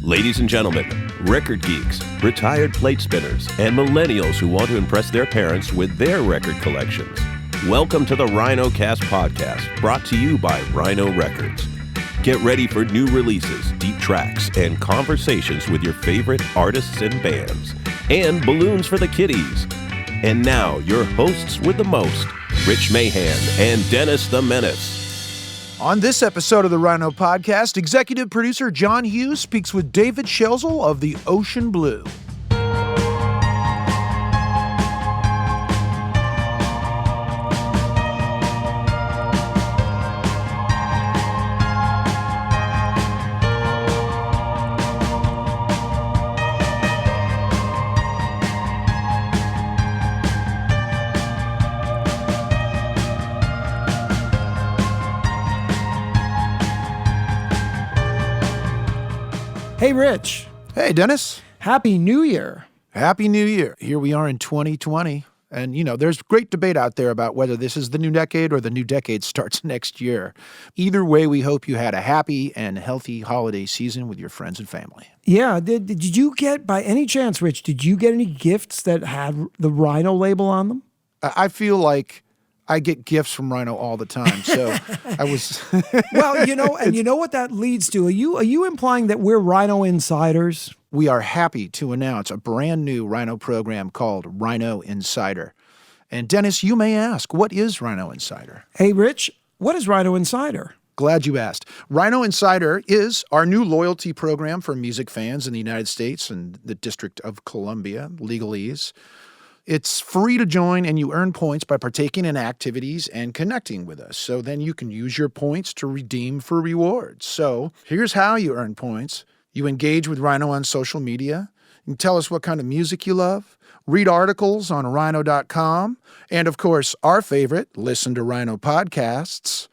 Ladies and gentlemen, record geeks, retired plate spinners, and millennials who want to impress their parents with their record collections. Welcome to the Rhino Podcast, brought to you by Rhino Records. Get ready for new releases, deep tracks, and conversations with your favorite artists and bands, and balloons for the kiddies. And now, your hosts with the most, Rich Mahan and Dennis the Menace. On this episode of the Rhino Podcast, executive producer John Hughes speaks with David Schelzel of the Ocean Blue. Hey, Rich. Hey, Dennis. Happy New Year. Happy New Year. Here we are in 2020. And, there's great debate out there about whether this is the new decade or the new decade starts next year. Either way, we hope you had a happy and healthy holiday season with your friends and family. Yeah. Did you get, by any chance, Rich, did you get any gifts that had the Rhino label on them? I feel like I get gifts from Rhino all the time, so I was... Well, and you know what that leads to? Are you implying that we're Rhino insiders? We are happy to announce a brand new Rhino program called Rhino Insider. And Dennis, you may ask, what is Rhino Insider? Hey, Rich, what is Rhino Insider? Glad you asked. Rhino Insider is our new loyalty program for music fans in the United States and the District of Columbia, legalese. It's free to join, and you earn points by partaking in activities and connecting with us. So then you can use your points to redeem for rewards. So here's how you earn points. You engage with Rhino on social media. You can tell us what kind of music you love, read articles on rhino.com, and of course, our favorite, listen to Rhino podcasts,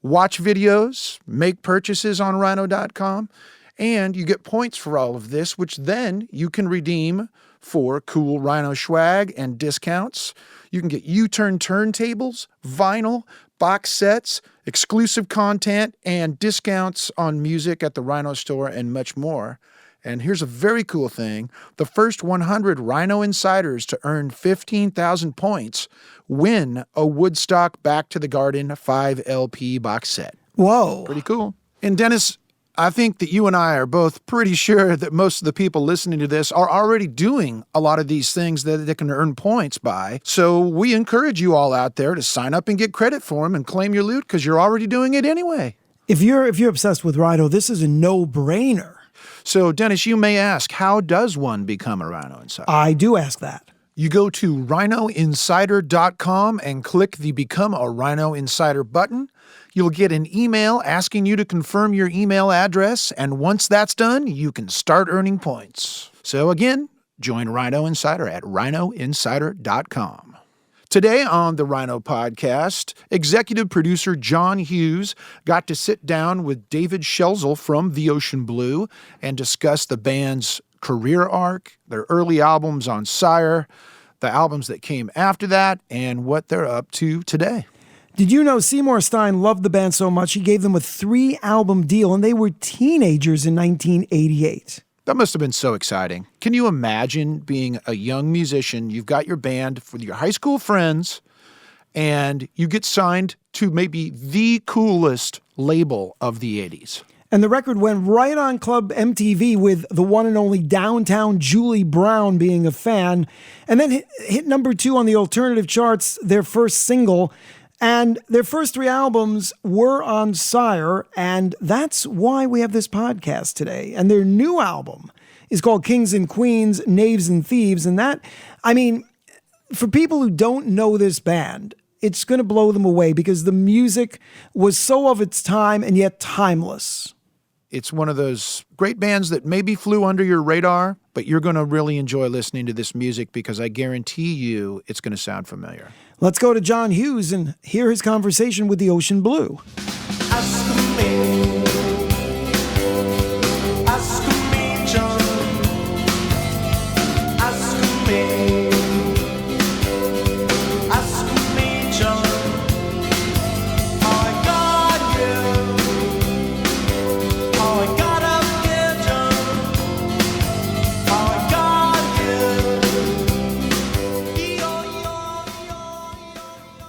watch videos, make purchases on rhino.com, and you get points for all of this, which then you can redeem for cool Rhino swag and discounts. You can get U-turn turntables, vinyl, box sets, exclusive content, and discounts on music at the Rhino store and much more. And here's a very cool thing. The first 100 Rhino Insiders to earn 15,000 points win a Woodstock Back to the Garden 5 LP box set. Whoa. Pretty cool. And Dennis, I think that you and I are both pretty sure that most of the people listening to this are already doing a lot of these things that they can earn points by. So we encourage you all out there to sign up and get credit for them and claim your loot because you're already doing it anyway. If you're obsessed with Rhino, this is a no-brainer. So Dennis, you may ask, how does one become a Rhino Insider? I do ask that. You go to rhinoinsider.com and click the Become a Rhino Insider button. You'll get an email asking you to confirm your email address, and once that's done, you can start earning points. So again, join Rhino Insider at rhinoinsider.com. Today on the Rhino Podcast, executive producer John Hughes got to sit down with David Schelzel from The Ocean Blue and discuss the band's career arc, their early albums on Sire, the albums that came after that, and what they're up to today. Did you know Seymour Stein loved the band so much he gave them a 3-album deal, and they were teenagers in 1988? That must have been so exciting. Can you imagine being a young musician? You've got your band with your high school friends, and you get signed to maybe the coolest label of the 80s. And the record went right on Club MTV with the one and only Downtown Julie Brown being a fan, and then hit number 2 on the alternative charts, their first single. And their first 3 albums were on Sire, and that's why we have this podcast today. And their new album is called Kings and Queens, Knaves and Thieves. And that, for people who don't know this band, it's going to blow them away because the music was so of its time and yet timeless. It's one of those great bands that maybe flew under your radar, but you're going to really enjoy listening to this music because I guarantee you it's going to sound familiar. Let's go to John Hughes and hear his conversation with the Ocean Blue. Ask me, John. Ask me, John. I got you. Oh, I got up here, John.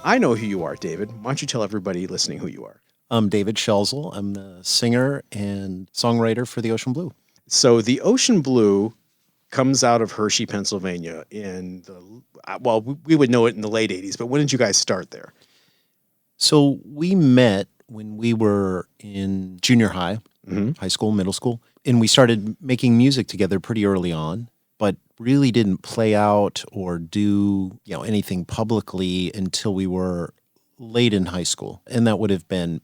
I know who you are, David. Why don't you tell everybody listening who you are? I'm David Schelzel. I'm the singer and songwriter for the Ocean Blue. So the Ocean Blue comes out of Hershey, Pennsylvania in we would know it in the late 80s, but when did you guys start there? So we met when we were in junior high, high school, middle school, and we started making music together pretty early on, but really didn't play out or do anything publicly until we were late in high school. And that would have been,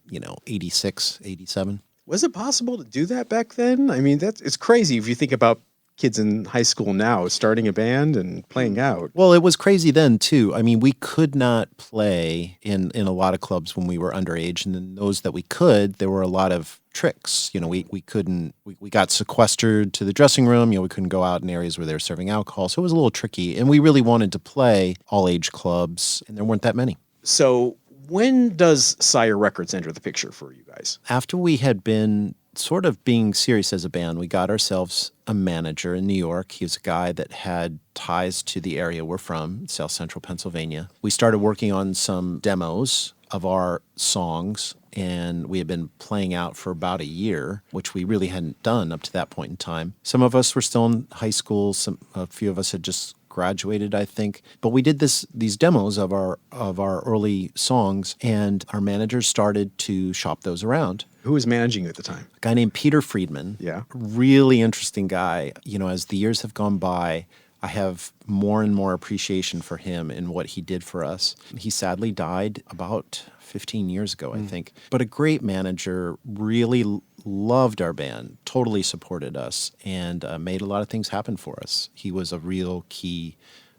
86, 87. Was it possible to do that back then? I mean, it's crazy if you think about kids in high school now starting a band and playing out. Well, it was crazy then too. I mean, we could not play in a lot of clubs when we were underage, and in those that we could, there were a lot of tricks. We couldn't. We got sequestered to the dressing room. We couldn't go out in areas where they were serving alcohol, so it was a little tricky. And we really wanted to play all age clubs, and there weren't that many. So when does Sire Records enter the picture for you guys? After we had been sort of being serious as a band, we got ourselves a manager in New York. He was a guy that had ties to the area we're from, South Central Pennsylvania. We started working on some demos of our songs, and we had been playing out for about a year, which we really hadn't done up to that point in time. Some of us were still in high school. A few of us had just graduated, I think. But we did these demos of our early songs, and our managers started to shop those around. Who was managing you at the time? A guy named Peter Friedman. Yeah. Really interesting guy. As the years have gone by, I have more and more appreciation for him and what he did for us. He sadly died about 15 years ago, I think. But a great manager, really loved our band, totally supported us, and made a lot of things happen for us. He was a real key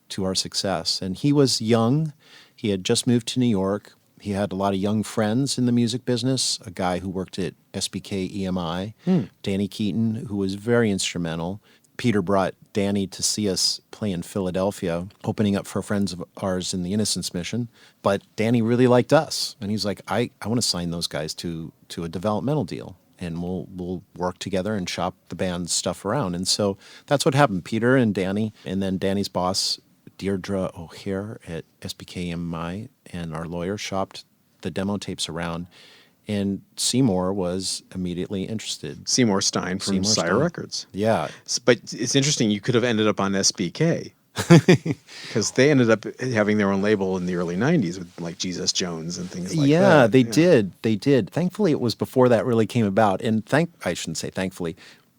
to our success. And he was young. He had just moved to New York. He had a lot of young friends in the music business, a guy who worked at SBK EMI, Danny Keaton, who was very instrumental. Peter brought Danny to see us play in Philadelphia, opening up for friends of ours in the Innocence Mission. But Danny really liked us, and he's like, I want to sign those guys to a developmental deal, and we'll work together and shop the band's stuff around. And so that's what happened. Peter and Danny, and then Danny's boss, Deirdre O'Hare at SBK-EMI, and our lawyer shopped the demo tapes around, and Seymour was immediately interested. Seymour Stein from Sire Records. Yeah. But it's interesting, you could have ended up on SBK because they ended up having their own label in the early 90s with like Jesus Jones and things like that. Yeah, they did. They did. Thankfully, it was before that really came about. And I shouldn't say thankfully.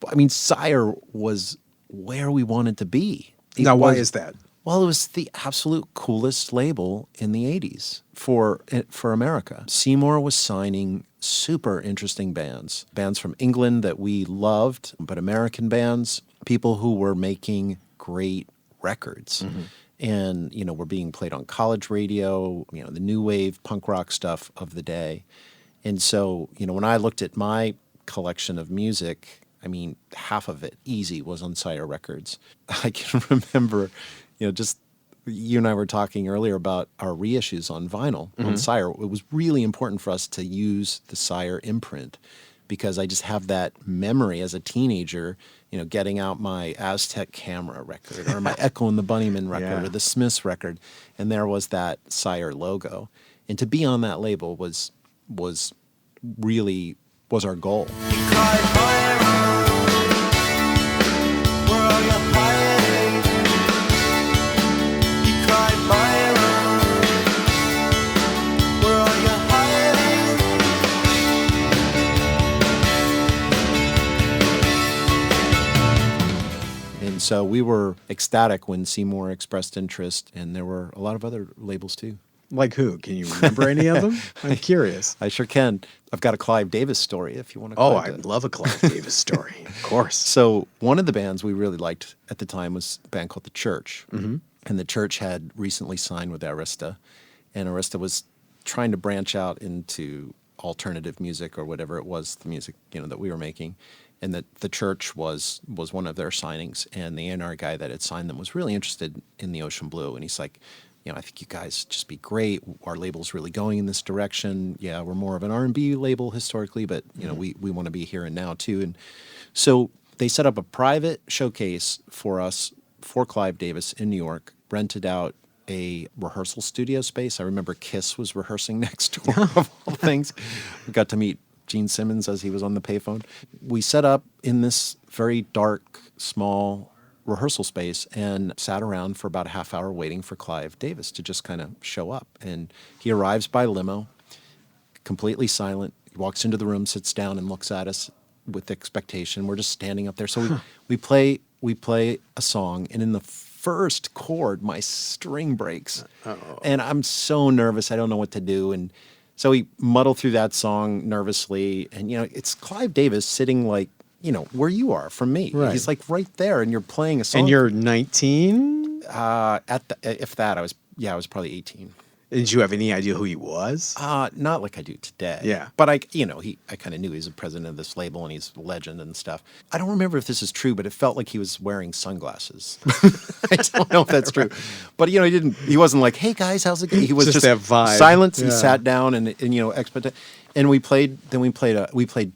I mean, Sire was where we wanted to be. Now, why is that? Well, it was the absolute coolest label in the 80s for America. Seymour was signing super interesting bands from England that we loved, but American bands, people who were making great records. And, were being played on college radio, the new wave punk rock stuff of the day. And so, when I looked at my collection of music, I mean, half of it easy was on Sire Records. I can remember, just you and I were talking earlier about our reissues on vinyl on Sire. It was really important for us to use the Sire imprint because I just have that memory as a teenager, getting out my Aztec Camera record or my Echo and the Bunnymen record or the Smiths record, and there was that Sire logo. And to be on that label was our goal. And so we were ecstatic when Seymour expressed interest, and there were a lot of other labels too. Like who? Can you remember any of them? I'm curious. I sure can. I've got a Clive Davis story if you want to. Oh, I love a Clive Davis story. Of course. So one of the bands we really liked at the time was a band called The Church. And The Church had recently signed with Arista, and Arista was trying to branch out into alternative music or whatever it was, the music that we were making. And that The Church was one of their signings, and the A&R guy that had signed them was really interested in the Ocean Blue, and he's like, I think you guys just be great. Our label's really going in this direction. Yeah, we're more of an R&B label historically, but we want to be here and now too. And so they set up a private showcase for us for Clive Davis in New York, rented out a rehearsal studio space. I remember Kiss was rehearsing next door, of all things. We got to meet Gene Simmons as he was on the payphone. We set up in this very dark, small rehearsal space and sat around for about a half hour waiting for Clive Davis to just kind of show up. And he arrives by limo, completely silent. He walks into the room, sits down, and looks at us with expectation. We're just standing up there. So we play a song, and in the first chord, my string breaks. And I'm so nervous. I don't know what to do. And so we muddle through that song nervously. And, it's Clive Davis sitting like, where you are from me. Right. He's like right there, and you're playing a song. And you're 19? I was probably 18. Did you have any idea who he was? Not like I do today. Yeah. But I kind of knew he was the president of this label and he's a legend and stuff. I don't remember if this is true, but it felt like he was wearing sunglasses. I don't know if that's true. But, he wasn't like, hey guys, how's it going? He was just that vibe. silence. Yeah. He sat down and we played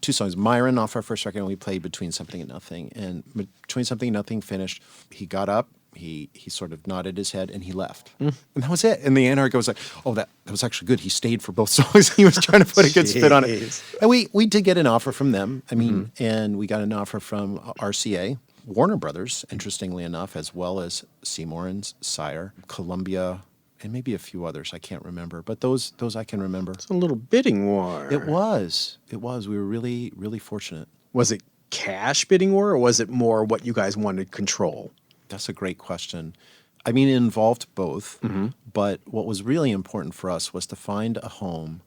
two songs, Myron off our first record, and we played Between Something and Nothing. And Between Something and Nothing finished. He got up. He sort of nodded his head and he left. And that was it. And the A&R was like, oh, that was actually good. He stayed for both songs. He was trying to put a good spin on it. And we did get an offer from them. I mean, and we got an offer from RCA, Warner Brothers, interestingly enough, as well as Seymour and Sire, Columbia, and maybe a few others. I can't remember. But those I can remember. It's a little bidding war. It was. We were really, really fortunate. Was it cash bidding war, or was it more what you guys wanted to control? That's a great question. I mean, it involved both, but what was really important for us was to find a home,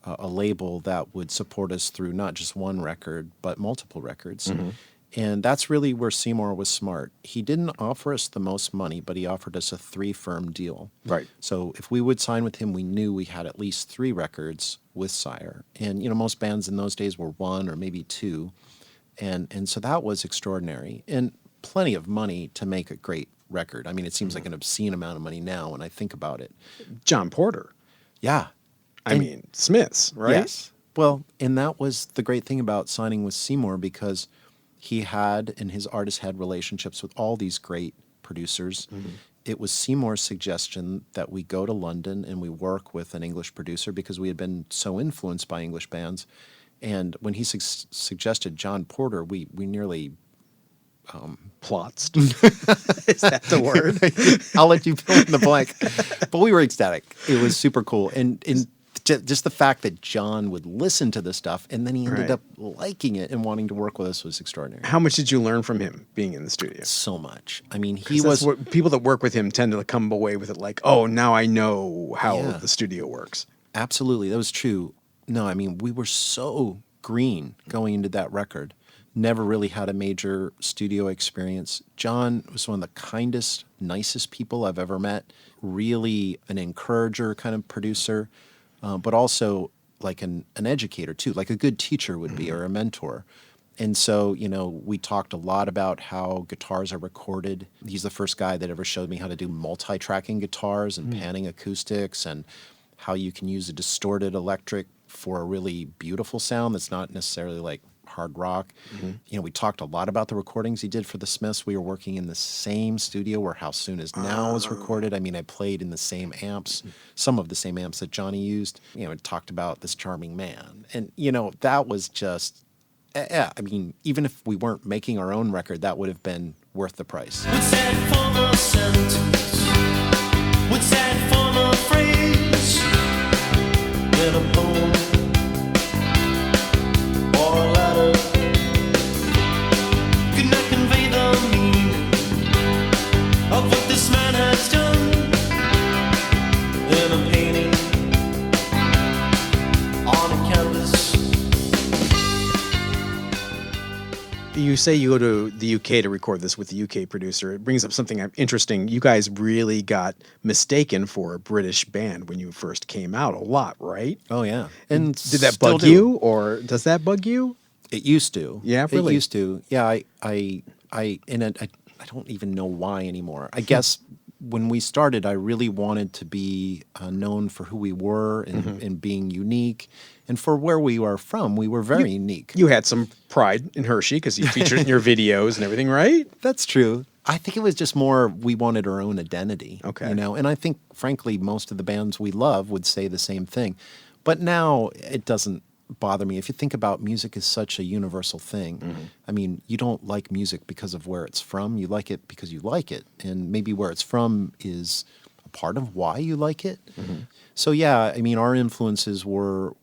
a label that would support us through not just one record, but multiple records. And that's really where Seymour was smart. He didn't offer us the most money, but he offered us a 3-firm deal. Right. So if we would sign with him, we knew we had at least 3 records with Sire. And, most bands in those days were 1 or maybe 2. And so that was extraordinary. And plenty of money to make a great record. I mean, it seems like an obscene amount of money now when I think about it. John Porter. Yeah. I mean, Smiths, right? Yes. Well, and that was the great thing about signing with Seymour, because he had, and his artist had, relationships with all these great producers. It was Seymour's suggestion that we go to London and we work with an English producer because we had been so influenced by English bands. And when he suggested John Porter, we nearly... Plotzed. Is that the word? I'll let you fill in the blank. But we were ecstatic. It was super cool. And just the fact that John would listen to this stuff and then he ended up liking it and wanting to work with us was extraordinary. How much did you learn from him being in the studio? So much. I mean, People that work with him tend to come away with it like, oh, now I know how the studio works. Absolutely. That was true. No, I mean, we were so green going into that record. Never really had a major studio experience. John was one of the kindest, nicest people I've ever met. Really an encourager kind of producer, but also like an educator too, like a good teacher would be, or a mentor. And so, we talked a lot about how guitars are recorded. He's the first guy that ever showed me how to do multi-tracking guitars and panning acoustics, and how you can use a distorted electric for a really beautiful sound that's not necessarily like hard rock. We talked a lot about the recordings he did for the Smiths. We were working in the same studio where How Soon Is Now was recorded. I mean, I played in the same amps, some of the same amps that Johnny used. It talked about This Charming Man. And, that was just, I mean, even if we weren't making our own record, that would have been worth the price. What's that for the sentence? What's that for the phrase? In a poem or a letter could not convey the meaning of what this man has done in a painting on a canvas. You say you go to the UK to record this with the UK producer. It brings up something interesting. You guys really got mistaken for a British band when you first came out a lot, right? Oh, yeah. And did that still bug do. you, or does that bug you? It used to. Yeah, really? It used to. Yeah, I don't even know why anymore. I guess when we started, I really wanted to be known for who we were and being unique. And for where we are from, we were very unique. You had some pride in Hershey because you featured in your videos and everything, right? That's true. I think it was just more we wanted our own identity. Okay. You know, and I think, frankly, most of the bands we love would say the same thing. But now it doesn't bother me. If you think about music is such a universal thing. I mean, you don't like music because of where it's from. You like it because you like it. And maybe where it's from is a part of why you like it. So, yeah, I mean, our influences were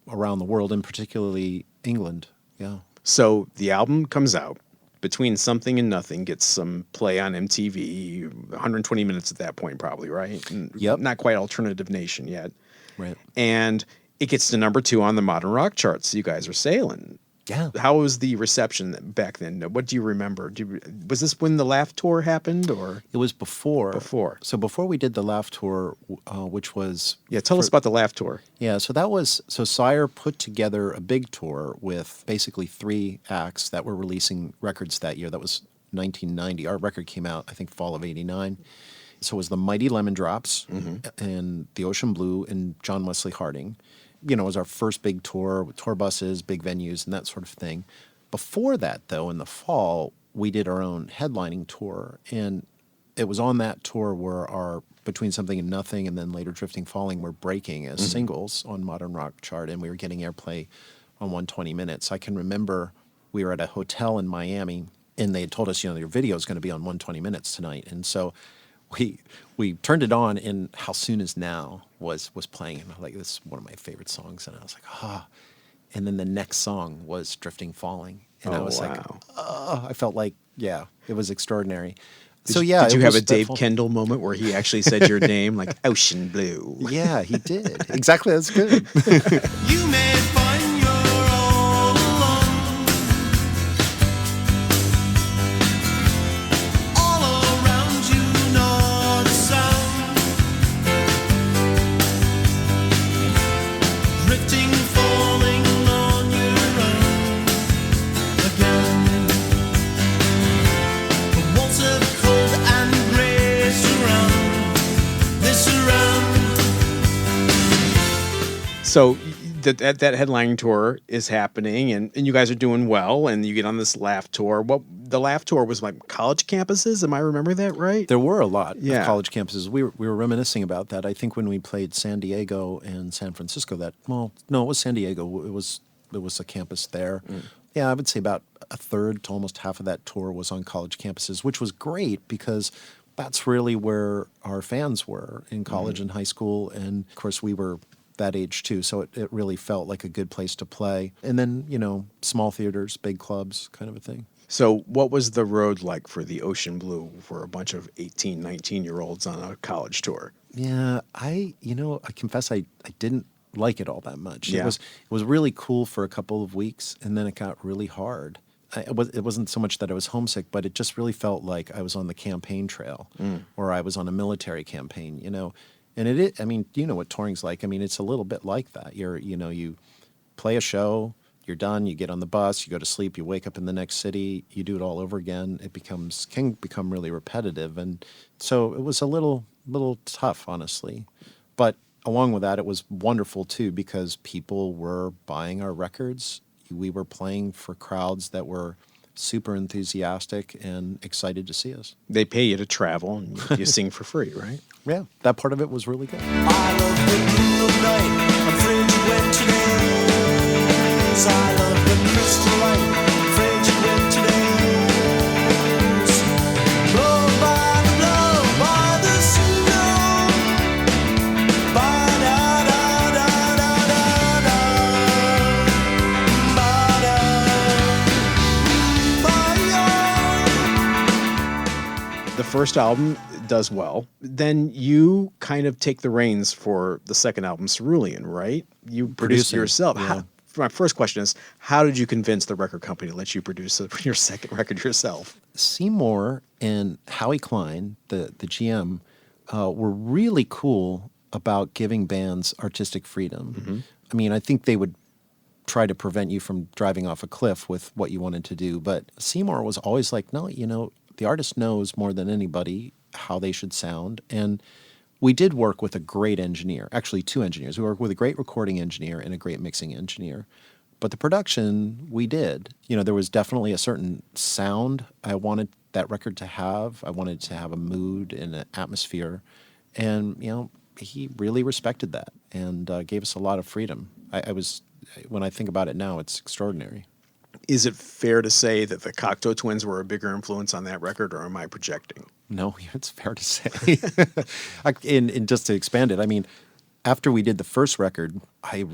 around the world, and particularly England. Yeah. So the album comes out. Between Something and Nothing gets some play on MTV, 120 minutes at that point probably, right? And Yep. Not quite Alternative Nation yet. Right. And it gets to number 2 on the modern rock charts. You guys are sailing. Yeah. How was the reception back then? What do you remember? Was this when the Laugh Tour happened, or? It was before. Before. So before we did the Laugh Tour, which was... Yeah, tell us about the Laugh Tour. Yeah, so Sire put together a big tour with basically 3 acts that were releasing records that year. That was 1990. Our record came out, I think, fall of 89. So it was the Mighty Lemon Drops and the Ocean Blue and John Wesley Harding. You know, it was our first big tour with tour buses, big venues, and that sort of thing. Before that, though, in the fall, we did our own headlining tour. And it was on that tour where our Between Something and Nothing and then later Drifting Falling were breaking as singles on Modern Rock Chart, and we were getting airplay on 120 Minutes. I can remember we were at a hotel in Miami, and they had told us, you know, your video is going to be on 120 Minutes tonight. And so we turned it on, and How Soon Is Now was playing, and I was like, this is one of my favorite songs. And I was like, ah. And then the next song was Drifting Falling, and I was like, oh, I felt like, yeah, it was extraordinary. Did you have a Dave Kendall? Kendall moment where he actually said your name, like Ocean Blue? Yeah, he did. Exactly, that's good. You may find you're all alone. All around you, not a sound. Drifting, falling on your own again. The walls of cold and grey surround. They surround. So that headlining tour is happening, and you guys are doing well, and you get on this Laugh Tour. What the Laugh Tour was like college campuses? Am I remembering that right? There were a lot Yeah. of college campuses. We were reminiscing about that. I think when we played San Diego and San Francisco, it was San Diego. It was a campus there. Yeah, I would say about a third to almost half of that tour was on college campuses, which was great because that's really where our fans were in college and high school. And of course, we were that age too, so it really felt like a good place to play. And then, you know, small theaters, big clubs, kind of a thing. So what was the road like for the Ocean Blue for a bunch of 18, 19-year-olds on a college tour? Yeah, I confess I didn't like it all that much. Yeah. It was really cool for a couple of weeks, and then it got really hard. It wasn't so much that I was homesick, but it just really felt like I was on the campaign trail or I was on a military campaign, you know. And I mean, you know what touring's like. I mean, it's a little bit like that. You play a show, you're done, you get on the bus, you go to sleep, you wake up in the next city, you do it all over again. It can become really repetitive. And so it was a little tough, honestly. But along with that, it was wonderful too, because people were buying our records. We were playing for crowds that were super enthusiastic and excited to see us. They pay you to travel, and you sing for free, right? Yeah, that part of it was really good. I love the blue of night on frigid winter days. I love the crystal light on frigid winter days. Blown by the snow. Ba-da-da-da-da-da-da. Ba-da. The first album does well. Then you kind of take the reins for the second album, Cerulean, right? You produce it Producing, yourself. yeah. My first question is, how did you convince the record company to let you produce your second record yourself? Seymour and Howie Klein, the GM, were really cool about giving bands artistic freedom. I mean, I think they would try to prevent you from driving off a cliff with what you wanted to do, but Seymour was always like, no, you know, the artist knows more than anybody how they should sound. And we did work with a great engineer, actually 2 engineers. We worked with a great recording engineer and a great mixing engineer. But the production, we did. There was definitely a certain sound I wanted that record to have. I wanted to have a mood and an atmosphere. And, he really respected that and gave us a lot of freedom. When I think about it now, it's extraordinary. Is it fair to say that the Cocteau Twins were a bigger influence on that record, or am I projecting? No, it's fair to say. And just to expand it, I mean, after we did the first record, I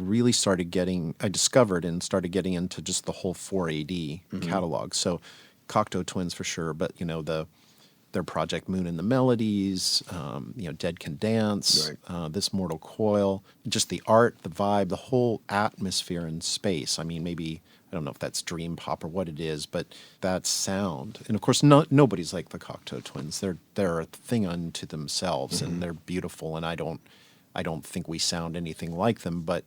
discovered and started getting into just the whole 4AD catalog. So Cocteau Twins for sure, but, their Project Moon and the Melodies, Dead Can Dance, right. This Mortal Coil, just the art, the vibe, the whole atmosphere in space. I mean, maybe, I don't know if that's dream pop or what it is, but that sound. And of course, nobody's like the Cocteau Twins. They're a thing unto themselves, and they're beautiful, and I don't think we sound anything like them, but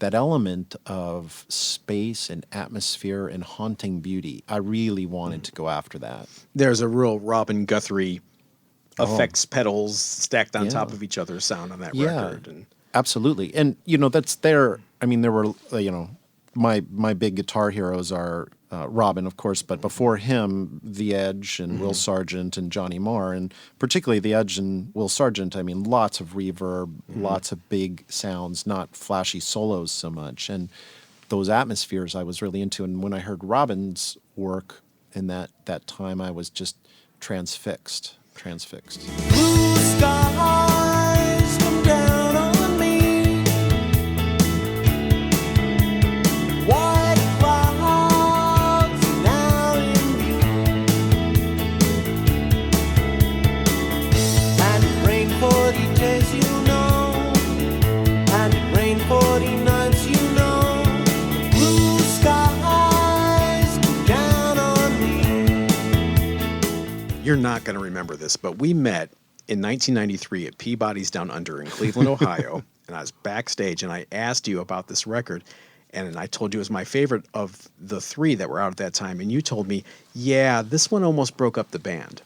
that element of space and atmosphere and haunting beauty, I really wanted to go after that. There's a real Robin Guthrie effects pedals stacked on top of each other sound on that record. And absolutely. And, that's there. I mean, there were, my big guitar heroes are Robin, of course, but before him, The Edge and Will Sargent and Johnny Marr, and particularly The Edge and Will Sargent, I mean, lots of reverb, lots of big sounds, not flashy solos so much. And those atmospheres I was really into. And when I heard Robin's work in that time, I was just transfixed. Blue skies come down on me. White clouds now in view. And it rained 40 days, and it rained 40 nights, Blue skies come down on me. you're not going to remember this, but we met in 1993 at Peabody's Down Under in Cleveland, Ohio, and I was backstage, and I asked you about this record, and I told you it was my favorite of the three that were out at that time, and you told me, yeah, this one almost broke up the band.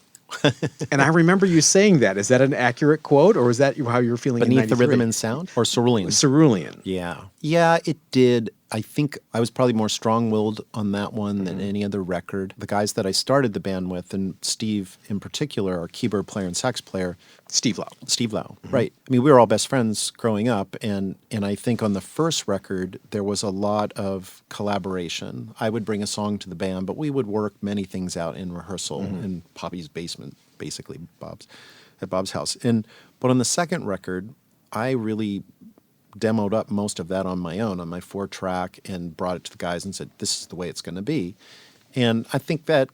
And I remember you saying that. Is that an accurate quote, or is that how you were feeling Beneath in the 93? Rhythm and Sound? Or Cerulean? Cerulean. Yeah. Yeah, it did. I think I was probably more strong-willed on that one than any other record. The guys that I started the band with, and Steve in particular, our keyboard player and sax player. Steve Lau. Right. I mean, we were all best friends growing up, and I think on the first record, there was a lot of collaboration. I would bring a song to the band, but we would work many things out in rehearsal in Poppy's basement, basically, at Bob's house. But on the second record, I really demoed up most of that on my own, on my 4-track, and brought it to the guys and said, this is the way it's going to be. And I think that,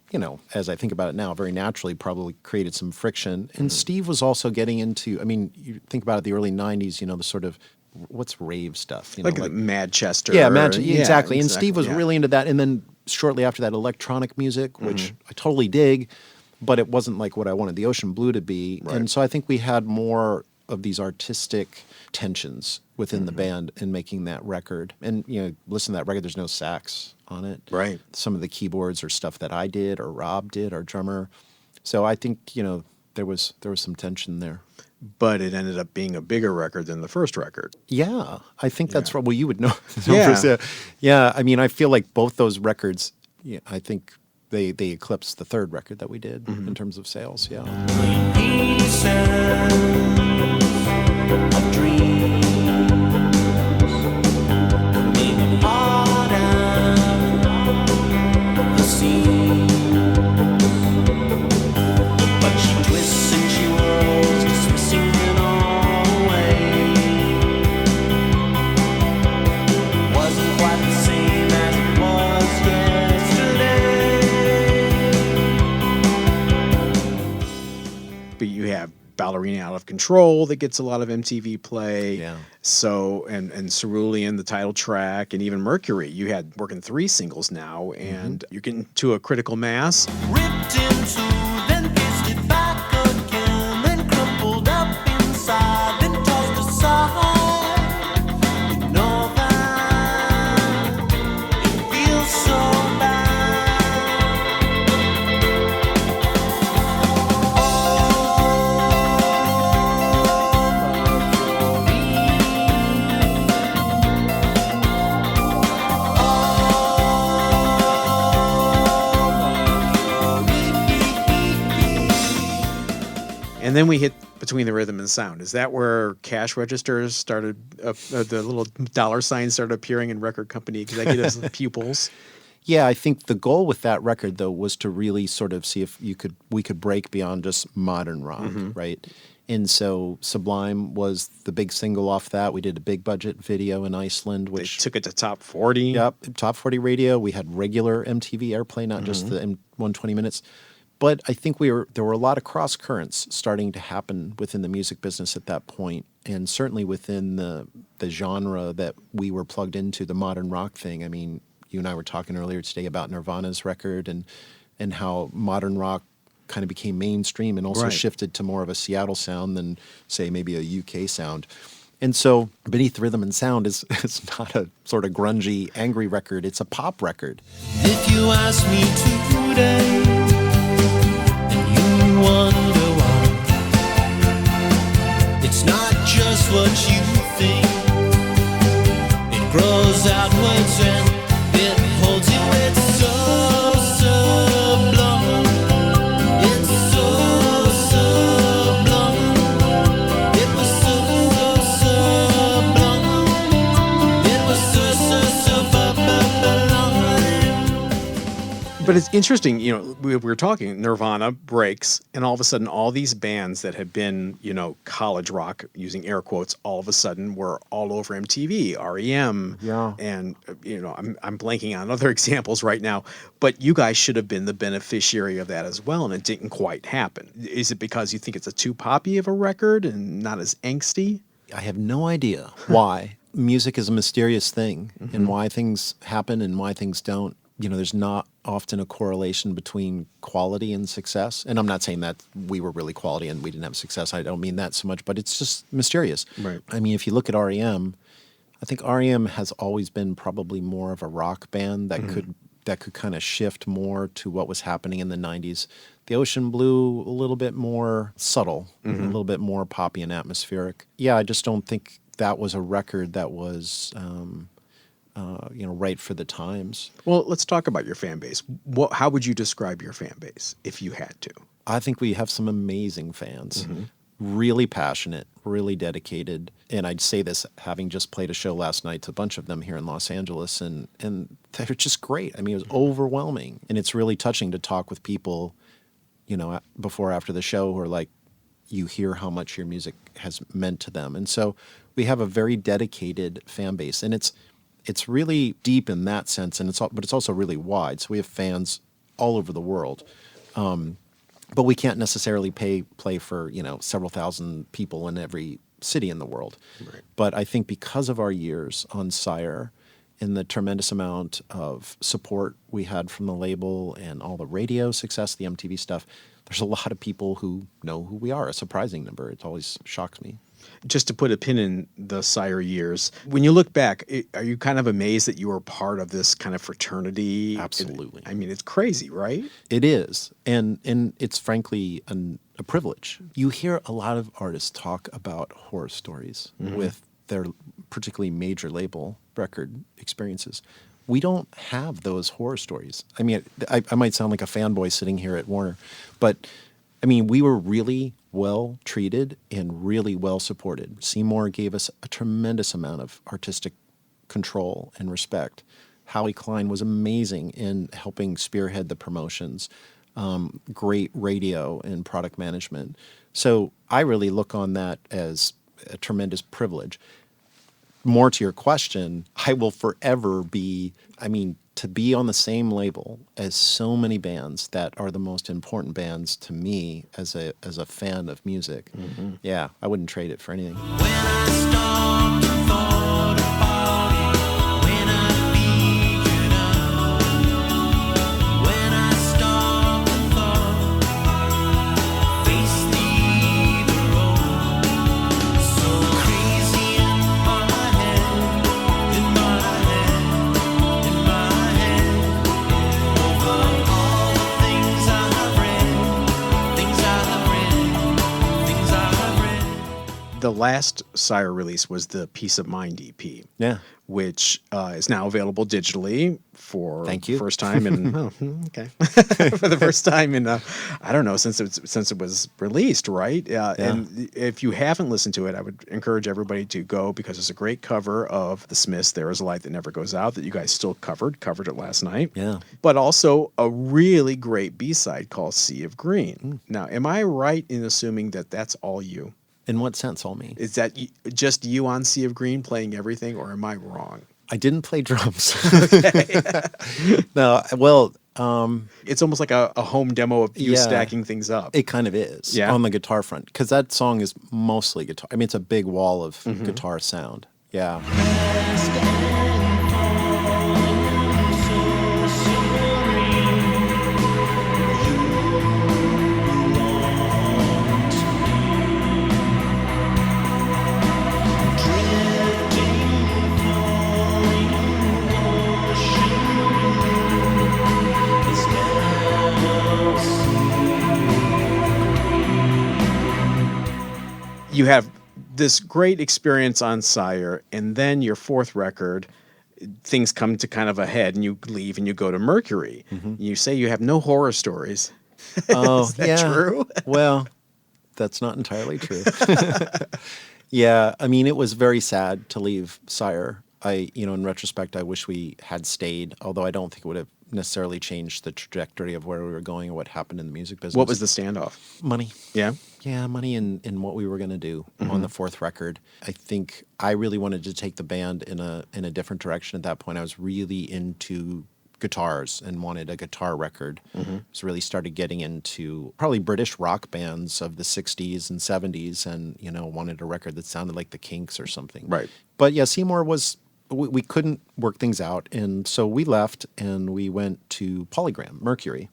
as I think about it now, very naturally probably created some friction. And Steve was also getting into, I mean, you think about it, the early 90s, the sort of, what's rave stuff? Like Manchester. Yeah, exactly. And Steve was yeah. really into that. And then shortly after that, electronic music, which I totally dig, but it wasn't like what I wanted the Ocean Blue to be. Right. And so I think we had more of these artistic tensions within the band in making that record. And, listen to that record, there's no sax on it. Right. Some of the keyboards are stuff that I did or Rob did, our drummer. So I think, there was some tension there. But it ended up being a bigger record than the first record. Yeah, I think that's right. Well, you would know. Yeah. Yeah, I mean, I feel like both those records, I think they eclipsed the third record that we did in terms of sales, yeah. Pieces of dreams, maybe pardon the seams, but she twists and she whirls, dismissing it all away. Wasn't quite the same as it was yesterday. But you have Ballerina Out of Control that gets a lot of MTV play. Yeah. So, and Cerulean, the title track, and even Mercury. You had working 3 singles now, and you're getting to a critical mass. Ripped into, then pasted back again, then crumpled up inside, then tossed aside. You know that it feels so bad. And then we hit Between the Rhythm and Sound. Is that where cash registers started, the little dollar signs started appearing in record company executives' pupils? Yeah, I think the goal with that record, though, was to really sort of see if we could break beyond just modern rock, right? And so Sublime was the big single off that. We did a big budget video in Iceland, They which took it to top 40. Yep, top 40 radio. We had regular MTV airplay, not just the 120 minutes. But I think there were a lot of cross currents starting to happen within the music business at that point, and certainly within the genre that we were plugged into, the modern rock thing. I mean, you and I were talking earlier today about Nirvana's record and how modern rock kind of became mainstream and also Right. shifted to more of a Seattle sound than, say, maybe a UK sound. And so Beneath Rhythm and Sound is not a sort of grungy, angry record. It's a pop record. If you ask me today, and you wonder why, it's not just what you think. It grows outwards and it holds you. It's so sublime. It's so sublime. It was so sublime. It was so sublime. But it's interesting, we were talking, Nirvana breaks, and all of a sudden, all these bands that had been, college rock, using air quotes, all of a sudden were all over MTV, REM, Yeah. and, I'm blanking on other examples right now, but you guys should have been the beneficiary of that as well, and it didn't quite happen. Is it because you think it's a too poppy of a record and not as angsty? I have no idea why. Music is a mysterious thing, and why things happen and why things don't. There's not often a correlation between quality and success. And I'm not saying that we were really quality and we didn't have success. I don't mean that so much, but it's just mysterious. Right. I mean, if you look at REM, I think REM has always been probably more of a rock band that could kind of shift more to what was happening in the 90s. The Ocean Blue, a little bit more subtle, a little bit more poppy and atmospheric. Yeah, I just don't think that was a record that was right for the times. Well, let's talk about your fan base. How would you describe your fan base if you had to? I think we have some amazing fans, really passionate, really dedicated. And I'd say this having just played a show last night to a bunch of them here in Los Angeles, and they're just great. I mean, it was overwhelming. And it's really touching to talk with people, before or after the show who are like, you hear how much your music has meant to them. And so we have a very dedicated fan base. And it's really deep in that sense, but it's also really wide. So we have fans all over the world, but we can't necessarily play for several thousand people in every city in the world. Right. But I think because of our years on Sire and the tremendous amount of support we had from the label and all the radio success, the MTV stuff, there's a lot of people who know who we are. A surprising number. It always shocks me. Just to put a pin in the Sire years, when you look back, are you kind of amazed that you were part of this kind of fraternity? Absolutely. I mean, it's crazy, right? It is. And it's frankly a privilege. You hear a lot of artists talk about horror stories with their particularly major label record experiences. We don't have those horror stories. I mean, I might sound like a fanboy sitting here at Warner, but I mean, we were really well treated and really well supported. Seymour gave us a tremendous amount of artistic control and respect. Howie Klein was amazing in helping spearhead the promotions, great radio and product management. So I really look on that as a tremendous privilege. More to your question, I will forever be, to be on the same label as so many bands that are the most important bands to me as a fan of music. Yeah, I wouldn't trade it for anything. When I stopped and thought about it, when I figured out, when I stopped and thought, faced the road, so crazy in my head, in my head, in my head, over all the things I have read, things I have read, things I have read. The last Sire release was the Peace of Mind EP. Yeah. Which is now available digitally for Thank you. the first time in okay for the first time in I don't know since it was released, right? And if you haven't listened to it, I would encourage everybody to go, because it's a great cover of the Smiths' "There Is a Light That Never Goes Out" that you guys still covered it last night. Yeah. But also a really great B-side called "Sea of Green." Now, am I right in assuming that that's all you? In what sense, all me? Is that just you on Sea of Green playing everything, or am I wrong? I didn't play drums. No, well, It's almost like a home demo of you stacking things up. it kind of is Yeah. on the guitar front, because that song is mostly guitar. I mean, it's a big wall of guitar sound. Yeah. You have this great experience on Sire, and then your fourth record, things come to kind of a head, and you leave and you go to Mercury. You say you have no horror stories. Oh, Is that true? Well, that's not entirely true. Yeah, I mean, it was very sad to leave Sire. In retrospect, I wish we had stayed, although I don't think it would have necessarily changed the trajectory of where we were going or what happened in the music business. What was the standoff? Money? Yeah. Yeah, money in what we were going to do on the fourth record. I think I really wanted to take the band in a different direction at that point. I was really into guitars and wanted a guitar record. So really started getting into probably British rock bands of the 60s and 70s, and wanted a record that sounded like the Kinks or something. Right. But yeah, Seymour was we couldn't work things out, and so we left and we went to Polygram Mercury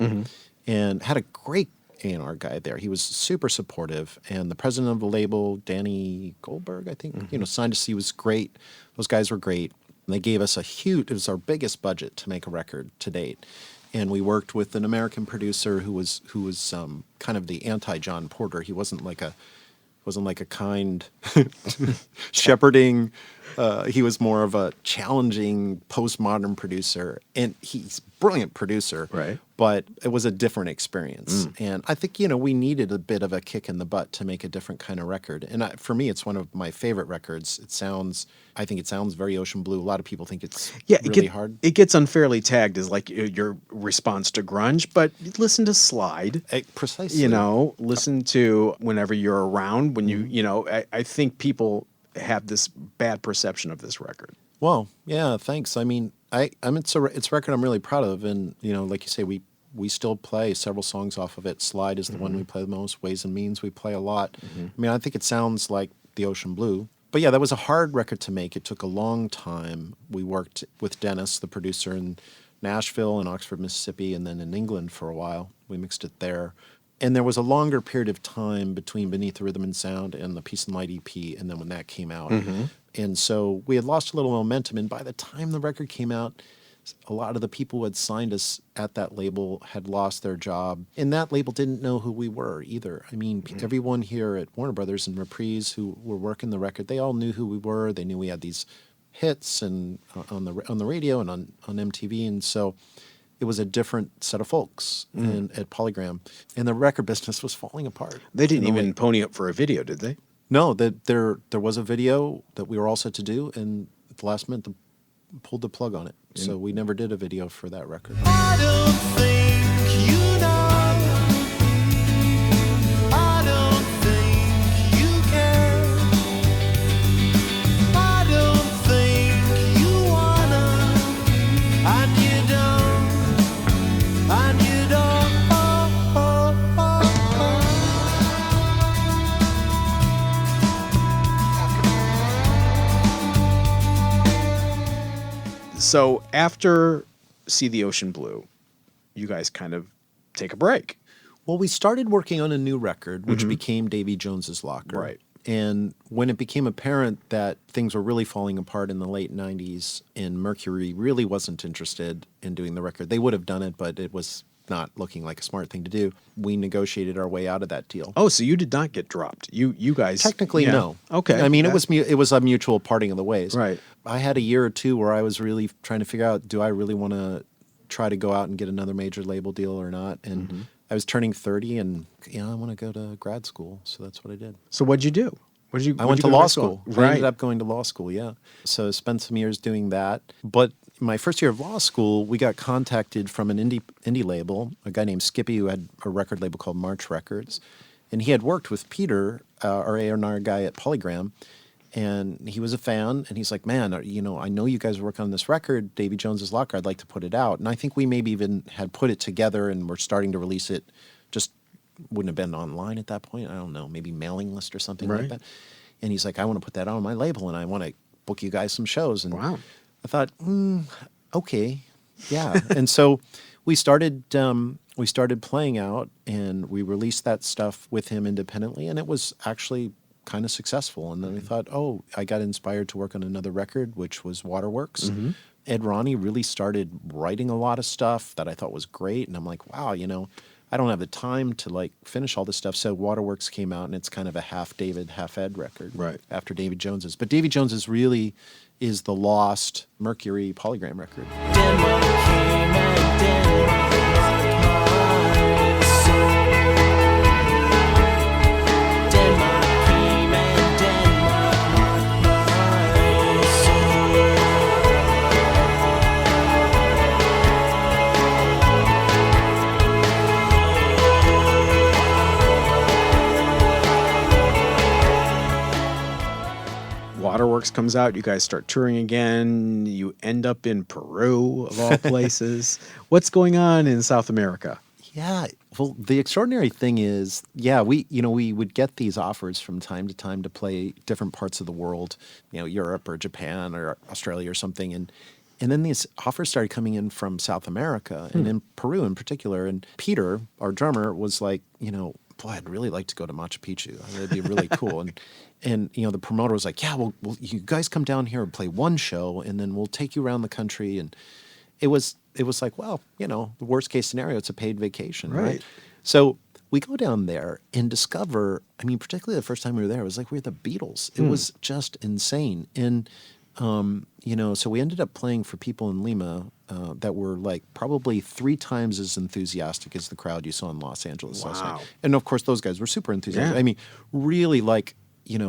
and had a great A&R guy there. He was super supportive, and the president of the label, Danny Goldberg, I think, signed us. He was great. Those guys were great. And they gave us it was our biggest budget to make a record to date. And we worked with an American producer who was kind of the anti-John Porter. He wasn't like a kind shepherding. He was more of a challenging postmodern producer, and he's a brilliant producer. Right. But it was a different experience, and I think we needed a bit of a kick in the butt to make a different kind of record. And for me, it's one of my favorite records. I think it sounds very Ocean Blue. A lot of people think it's really hard. It gets unfairly tagged as like your response to grunge, but listen to Slide. Precisely. Listen to Whenever You're Around. When I think people have this bad perception of this record. Well, yeah, thanks. I mean, it's a record I'm really proud of, and like you say, we still play several songs off of it. Slide is the one we play the most. Ways and Means we play a lot. I mean, I think it sounds like the Ocean Blue. But yeah, that was a hard record to make. It took a long time. We worked with Dennis, the producer, in Nashville and Oxford, Mississippi, and then in England for a while. We mixed it there. And there was a longer period of time between Beneath the Rhythm and Sound and the Peace and Light EP, and then when that came out. And so we had lost a little momentum, and by the time the record came out, a lot of the people who had signed us at that label had lost their job, and that label didn't know who we were either. I mean, everyone here at Warner Brothers and Reprise who were working the record, they all knew who we were. They knew we had these hits and on the radio and on MTV, and so it was a different set of folks at Polygram, and the record business was falling apart. They didn't even pony up for a video, did they? No, there was a video that we were all set to do, and at the last minute, pulled the plug on it. So we never did a video for that record. I don't think you know. I don't think you care. I don't think you wanna. And you don't. And you don't. So after See the Ocean Blue, you guys kind of take a break. Well, we started working on a new record, which became Davy Jones's Locker. Right. And when it became apparent that things were really falling apart in the late 90s and Mercury really wasn't interested in doing the record, they would have done it, but it was not looking like a smart thing to do. We negotiated our way out of that deal. Oh, so you did not get dropped. You guys Technically, yeah. no. Okay. I mean, it was a mutual parting of the ways. Right. I had a year or two where I was really trying to figure out, do I really want to try to go out and get another major label deal or not? And I was turning 30 and, I want to go to grad school. So that's what I did. So what'd you do? I went to law school. I Right. ended up going to law school, yeah. So I spent some years doing that. But my first year of law school, we got contacted from an indie label, a guy named Skippy who had a record label called March Records. And he had worked with Peter, our A&R guy at Polygram. And he was a fan. And he's like, man, I know you guys are working on this record, Davy Jones's Locker. I'd like to put it out. And I think we maybe even had put it together and we're starting to release it. Just wouldn't have been online at that point. I don't know, maybe mailing list or something like that. And he's like, I want to put that out on my label and I want to book you guys some shows. And Wow. I thought, okay, yeah. And so we started playing out and we released that stuff with him independently, and it was actually kind of successful. And then we thought, I got inspired to work on another record, which was Waterworks. Ed Ronnie really started writing a lot of stuff that I thought was great. And I'm like, wow, I don't have the time to finish all this stuff. So Waterworks came out and it's kind of a half David, half Ed record. Right. After David Jones's. But David Jones's really is the lost Mercury Polygram record. Denmark came and Denmark my soul. Denmark came and Denmark my soul. Waterworks comes out, you guys start touring again, you end up in Peru, of all places. What's going on in South America? Yeah. Well, the extraordinary thing is, we would get these offers from time to time to play different parts of the world, Europe or Japan or Australia or something. And then these offers started coming in from South America and in Peru in particular. And Peter, our drummer, was like, boy, I'd really like to go to Machu Picchu. That'd be really cool. And the promoter was like, yeah, well, you guys come down here and play one show, and then we'll take you around the country. And it was like, well, the worst case scenario, it's a paid vacation, right? So we go down there and discover, particularly the first time we were there, it was like we were the Beatles. It was just insane. And, so we ended up playing for people in Lima that were like probably 3 times as enthusiastic as the crowd you saw in Los Angeles last Wow. night. And of course, those guys were super enthusiastic. Yeah. Really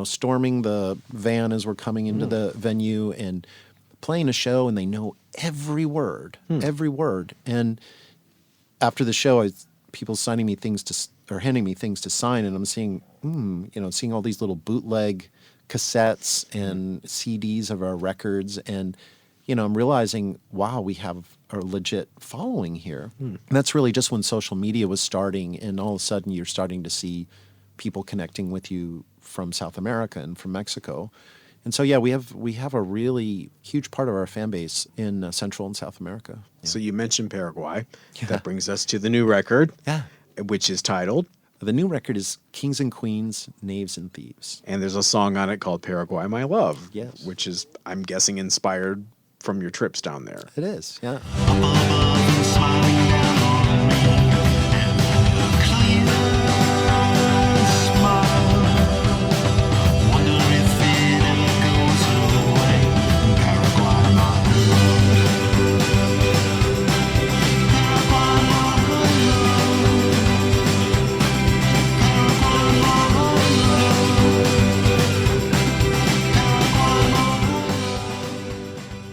storming the van as we're coming into the venue and playing a show, and they know every word. And after the show, people handing me things to sign, and I'm seeing, seeing all these little bootleg cassettes and CDs of our records, and I'm realizing, wow, we have a legit following here. And that's really just when social media was starting, and all of a sudden you're starting to see people connecting with you from South America and from Mexico. And so, we have a really huge part of our fan base in Central and South America. Yeah. So you mentioned Paraguay. That brings us to the new record, which is titled? The new record is Kings and Queens, Knaves and Thieves. And there's a song on it called Paraguay, My Love. Yes. Which is, I'm guessing, inspired from your trips down there. It is, yeah.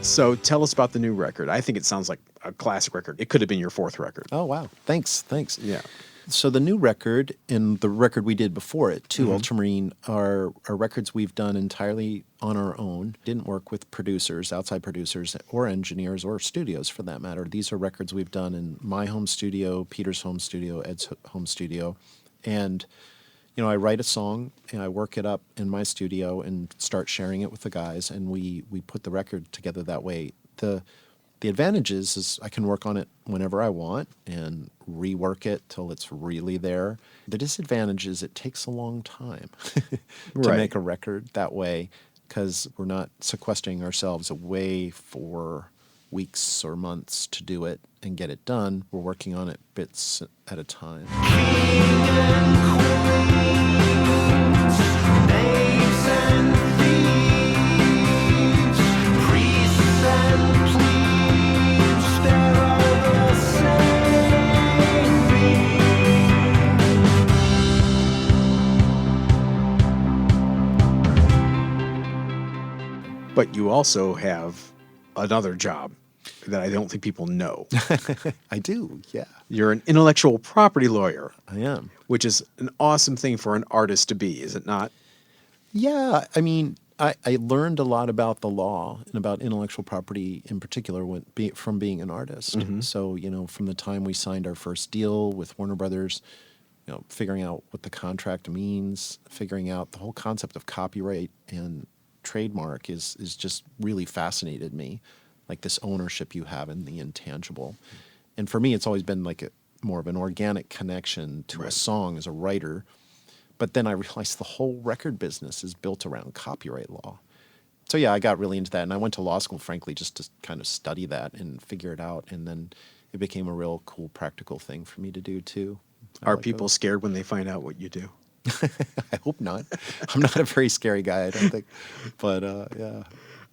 So tell us about the new record. I think it sounds like a classic record. It could have been your 4th record. Oh, wow. Thanks. Yeah. So the new record and the record we did before it, too, Ultramarine, are records we've done entirely on our own. Didn't work with producers, outside producers, or engineers, or studios for that matter. These are records we've done in my home studio, Peter's home studio, Ed's home studio. And, I write a song and I work it up in my studio and start sharing it with the guys, and we put the record together that way. The advantage is I can work on it whenever I want and rework it till it's really there. The disadvantage is it takes a long time to make a record that way, because we're not sequestering ourselves away for weeks or months to do it. and get it done. We're working on it bits at a time. But you also have another job that I don't think people know. I do, yeah. You're an intellectual property lawyer, I am. which is an awesome thing for an artist to be, is it not? Yeah, I mean, I learned a lot about the law and about intellectual property in particular from being an artist. So, from the time we signed our first deal with Warner Brothers, figuring out what the contract means, figuring out the whole concept of copyright and trademark is just really fascinated me, like this ownership you have in the intangible. And for me, it's always been like more of an organic connection to a song as a writer. But then I realized the whole record business is built around copyright law. So yeah, I got really into that, and I went to law school, frankly, just to kind of study that and figure it out. And then it became a real cool, practical thing for me to do too. Are people scared when they find out what you do? I hope not. I'm not a very scary guy, I don't think. But yeah.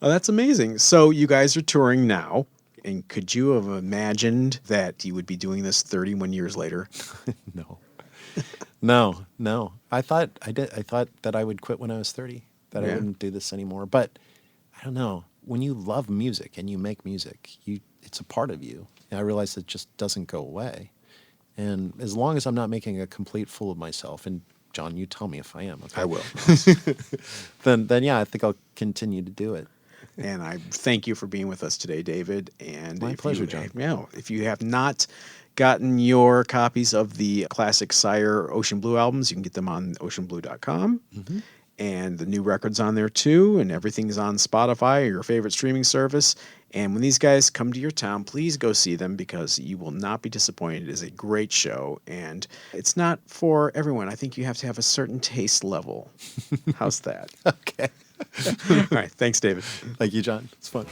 Oh, that's amazing. So you guys are touring now, and could you have imagined that you would be doing this 31 years later? No. I thought that I would quit when I was 30, that I wouldn't do this anymore. But I don't know. When you love music and you make music, it's a part of you. And I realized it just doesn't go away. And as long as I'm not making a complete fool of myself, and John, you tell me if I am. Okay? I will. then yeah, I think I'll continue to do it. And I thank you for being with us today, David. And My pleasure, John. If you have not gotten your copies of the classic Sire Ocean Blue albums, you can get them on oceanblue.com. And the new record's on there too, and everything's on Spotify or your favorite streaming service. And when these guys come to your town, please go see them, because you will not be disappointed. It is a great show, and it's not for everyone. I think you have to have a certain taste level. How's that? Okay. All right. Thanks, David. Thank you, John. It's fun.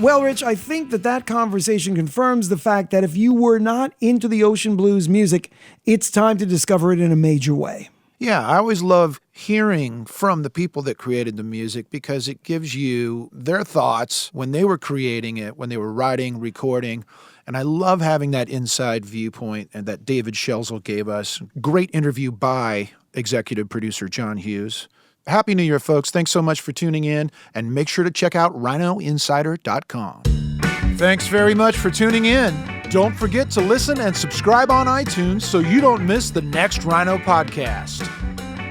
Well, Rich, I think that conversation confirms the fact that if you were not into the Ocean Blues music, it's time to discover it in a major way. Yeah, I always love hearing from the people that created the music, because it gives you their thoughts when they were creating it, when they were writing, recording. And I love having that inside viewpoint, and that David Schelzel gave us. Great interview by executive producer John Hughes. Happy New Year, folks. Thanks so much for tuning in, and make sure to check out rhinoinsider.com. Thanks very much for tuning in. Don't forget to listen and subscribe on iTunes so you don't miss the next Rhino podcast.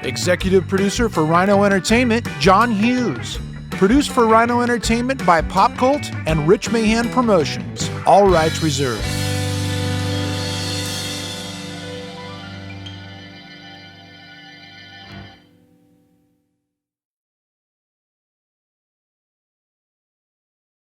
Executive producer for Rhino Entertainment, John Hughes. Produced for Rhino Entertainment by Pop Cult and Rich Mahan Promotions. All rights reserved.